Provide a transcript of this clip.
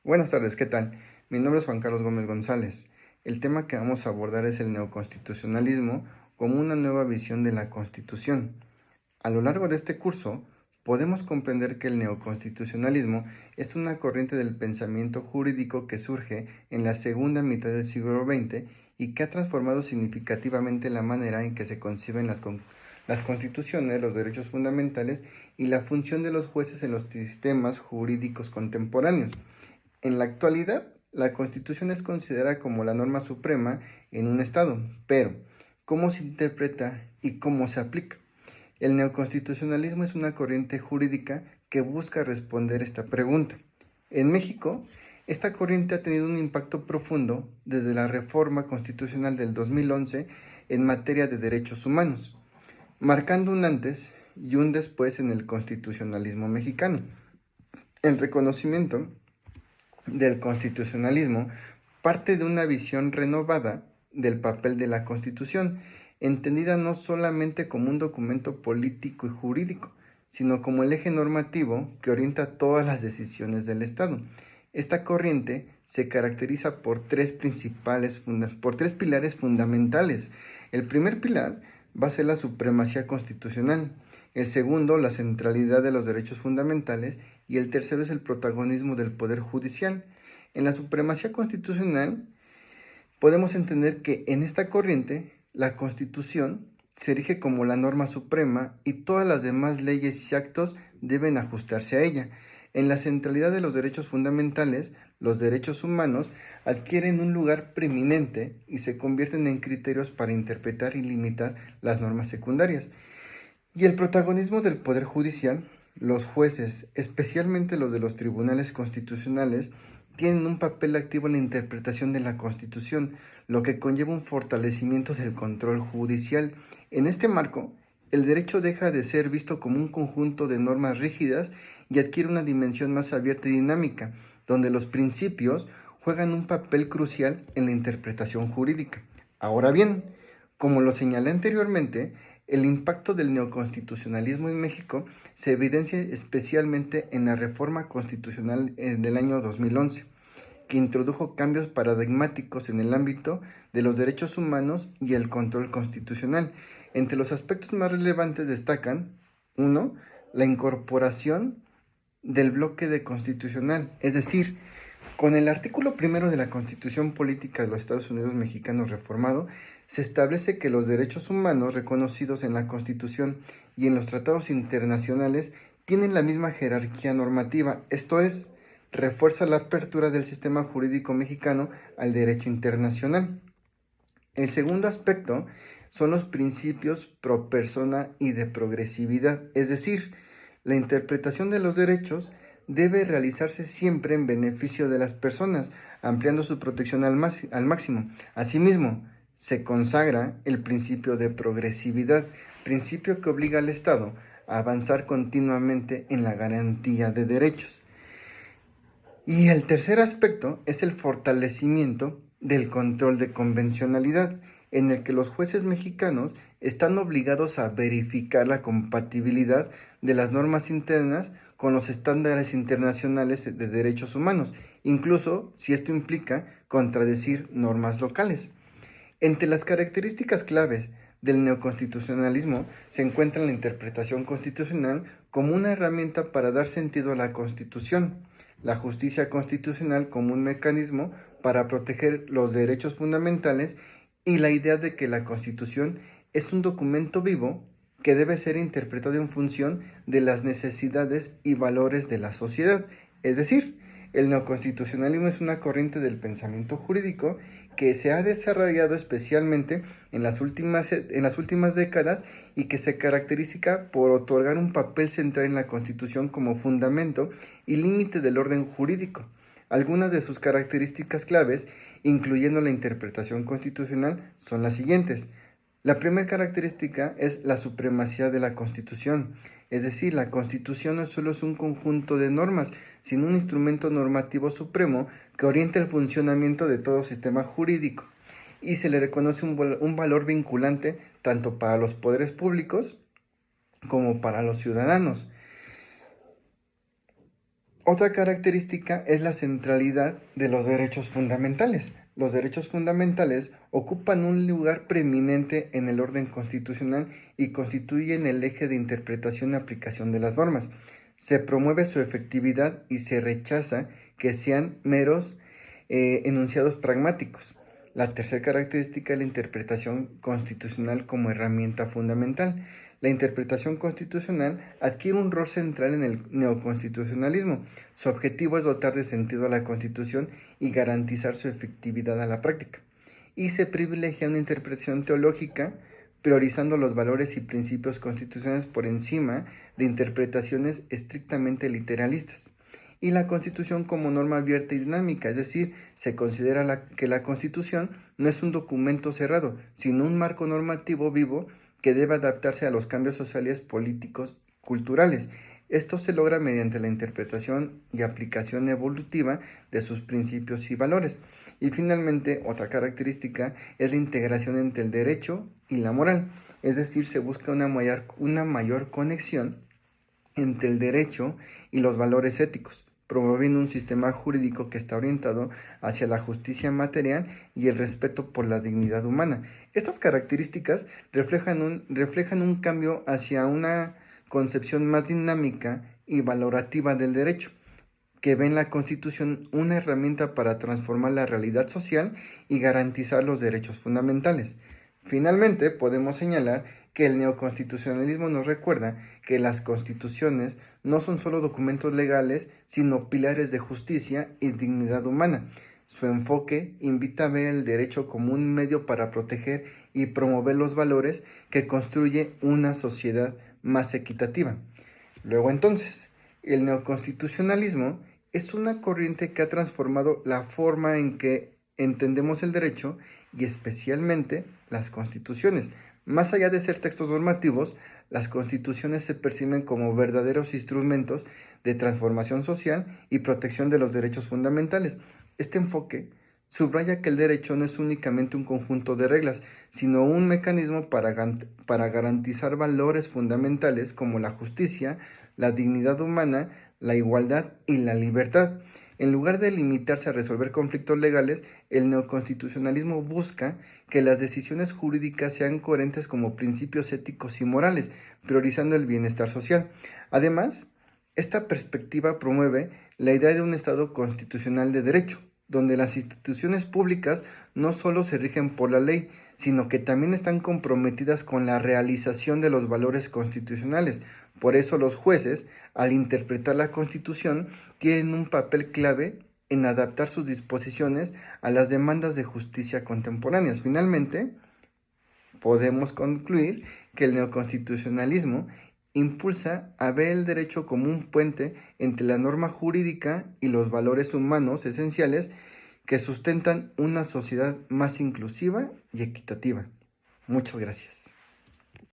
Buenas tardes, ¿qué tal? Mi nombre es Juan Carlos Gómez González. El tema que vamos a abordar es el neoconstitucionalismo como una nueva visión de la Constitución. A lo largo de este curso, podemos comprender que el neoconstitucionalismo es una corriente del pensamiento jurídico que surge en la segunda mitad del siglo XX y que ha transformado significativamente la manera en que se conciben las constituciones, los derechos fundamentales y la función de los jueces en los sistemas jurídicos contemporáneos. En la actualidad, la Constitución es considerada como la norma suprema en un Estado, pero ¿cómo se interpreta y cómo se aplica? El neoconstitucionalismo es una corriente jurídica que busca responder esta pregunta. En México, esta corriente ha tenido un impacto profundo desde la reforma constitucional del 2011 en materia de derechos humanos, marcando un antes y un después en el constitucionalismo mexicano. El reconocimiento del constitucionalismo parte de una visión renovada del papel de la Constitución, entendida no solamente como un documento político y jurídico, sino como el eje normativo que orienta todas las decisiones del Estado. Esta corriente se caracteriza por tres pilares fundamentales. El primer pilar va a ser la supremacía constitucional, el segundo, la centralidad de los derechos fundamentales, y el tercero es el protagonismo del Poder Judicial. En la supremacía constitucional podemos entender que en esta corriente la Constitución se erige como la norma suprema y todas las demás leyes y actos deben ajustarse a ella. En la centralidad de los derechos fundamentales, los derechos humanos adquieren un lugar preeminente y se convierten en criterios para interpretar y limitar las normas secundarias. Y el protagonismo del Poder Judicial, los jueces, especialmente los de los tribunales constitucionales, tienen un papel activo en la interpretación de la Constitución, lo que conlleva un fortalecimiento del control judicial. En este marco, el derecho deja de ser visto como un conjunto de normas rígidas y adquiere una dimensión más abierta y dinámica, donde los principios juegan un papel crucial en la interpretación jurídica. Ahora bien, como lo señalé anteriormente, el impacto del neoconstitucionalismo en México se evidencia especialmente en la reforma constitucional del año 2011, que introdujo cambios paradigmáticos en el ámbito de los derechos humanos y el control constitucional. Entre los aspectos más relevantes destacan: 1. La incorporación del bloque de constitucional, es decir, con el artículo primero de la Constitución Política de los Estados Unidos Mexicanos reformado, se establece que los derechos humanos reconocidos en la Constitución y en los tratados internacionales tienen la misma jerarquía normativa, esto es, refuerza la apertura del sistema jurídico mexicano al derecho internacional. El segundo aspecto son los principios pro persona y de progresividad, es decir, la interpretación de los derechos debe realizarse siempre en beneficio de las personas, ampliando su protección al máximo. Asimismo, se consagra el principio de progresividad, principio que obliga al Estado a avanzar continuamente en la garantía de derechos. Y el tercer aspecto es el fortalecimiento del control de convencionalidad, en el que los jueces mexicanos están obligados a verificar la compatibilidad de las normas internas con los estándares internacionales de derechos humanos, incluso si esto implica contradecir normas locales. Entre las características claves del neoconstitucionalismo se encuentra la interpretación constitucional como una herramienta para dar sentido a la Constitución, la justicia constitucional como un mecanismo para proteger los derechos fundamentales y la idea de que la Constitución es un documento vivo que debe ser interpretado en función de las necesidades y valores de la sociedad. Es decir, el neoconstitucionalismo es una corriente del pensamiento jurídico que se ha desarrollado especialmente en las últimas décadas y que se caracteriza por otorgar un papel central en la Constitución como fundamento y límite del orden jurídico. Algunas de sus características claves, incluyendo la interpretación constitucional, son las siguientes. La primera característica es la supremacía de la Constitución, es decir, la Constitución no solo es un conjunto de normas, sino un instrumento normativo supremo que orienta el funcionamiento de todo sistema jurídico y se le reconoce un valor vinculante tanto para los poderes públicos como para los ciudadanos. Otra característica es la centralidad de los derechos fundamentales. Los derechos fundamentales ocupan un lugar preeminente en el orden constitucional y constituyen el eje de interpretación y aplicación de las normas. Se promueve su efectividad y se rechaza que sean meros enunciados pragmáticos. La tercera característica es la interpretación constitucional como herramienta fundamental. La interpretación constitucional adquiere un rol central en el neoconstitucionalismo. Su objetivo es dotar de sentido a la Constitución y garantizar su efectividad a la práctica. Y se privilegia una interpretación teológica, priorizando los valores y principios constitucionales por encima de interpretaciones estrictamente literalistas. Y la Constitución como norma abierta y dinámica, es decir, se considera que la Constitución no es un documento cerrado, sino un marco normativo vivo que debe adaptarse a los cambios sociales, políticos, culturales. Esto se logra mediante la interpretación y aplicación evolutiva de sus principios y valores. Y finalmente, otra característica es la integración entre el derecho y la moral, es decir, se busca una mayor conexión entre el derecho y los valores éticos, promoviendo un sistema jurídico que está orientado hacia la justicia material y el respeto por la dignidad humana. Estas características reflejan un cambio hacia una concepción más dinámica y valorativa del derecho, que ve en la Constitución una herramienta para transformar la realidad social y garantizar los derechos fundamentales. Finalmente, podemos señalar que el neoconstitucionalismo nos recuerda que las constituciones no son solo documentos legales, sino pilares de justicia y dignidad humana. Su enfoque invita a ver el derecho como un medio para proteger y promover los valores que construye una sociedad más equitativa. Luego entonces, el neoconstitucionalismo es una corriente que ha transformado la forma en que entendemos el derecho y especialmente las constituciones. Más allá de ser textos normativos, las constituciones se perciben como verdaderos instrumentos de transformación social y protección de los derechos fundamentales. Este enfoque subraya que el derecho no es únicamente un conjunto de reglas, sino un mecanismo para garantizar valores fundamentales como la justicia, la dignidad humana, la igualdad y la libertad. En lugar de limitarse a resolver conflictos legales, el neoconstitucionalismo busca que las decisiones jurídicas sean coherentes como principios éticos y morales, priorizando el bienestar social. Además, esta perspectiva promueve la idea de un Estado constitucional de derecho, donde las instituciones públicas no solo se rigen por la ley, sino que también están comprometidas con la realización de los valores constitucionales. Por eso los jueces, al interpretar la Constitución, tienen un papel clave en adaptar sus disposiciones a las demandas de justicia contemporáneas. Finalmente, podemos concluir que el neoconstitucionalismo impulsa a ver el derecho como un puente entre la norma jurídica y los valores humanos esenciales que sustentan una sociedad más inclusiva y equitativa. Muchas gracias.